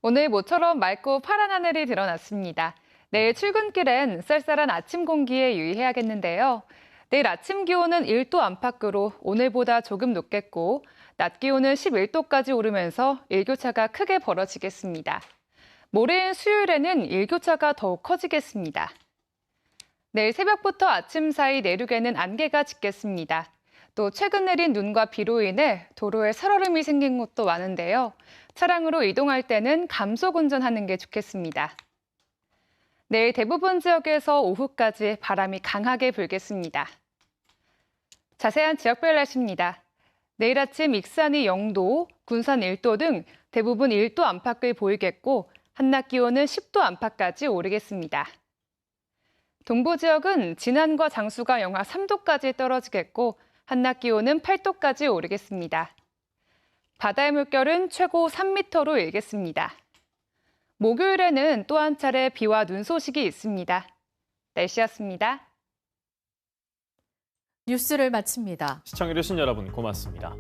오늘 모처럼 맑고 파란 하늘이 드러났습니다. 내일 출근길엔 쌀쌀한 아침 공기에 유의해야겠는데요. 내일 아침 기온은 1도 안팎으로 오늘보다 조금 높겠고 낮 기온은 11도까지 오르면서 일교차가 크게 벌어지겠습니다. 모레인 수요일에는 일교차가 더욱 커지겠습니다. 내일 새벽부터 아침 사이 내륙에는 안개가 짙겠습니다. 또 최근 내린 눈과 비로 인해 도로에 살얼음이 생긴 곳도 많은데요. 차량으로 이동할 때는 감속 운전하는 게 좋겠습니다. 내일 대부분 지역에서 오후까지 바람이 강하게 불겠습니다. 자세한 지역별 날씨입니다. 내일 아침 익산이 0도, 군산 1도 등 대부분 1도 안팎을 보이겠고 한낮 기온은 10도 안팎까지 오르겠습니다. 동부 지역은 진안과 장수가 영하 3도까지 떨어지겠고 한낮 기온은 8도까지 오르겠습니다. 바다의 물결은 최고 3m로 일겠습니다. 목요일에는 또 한 차례 비와 눈 소식이 있습니다. 날씨였습니다. 뉴스를 마칩니다. 시청해주신 여러분 고맙습니다.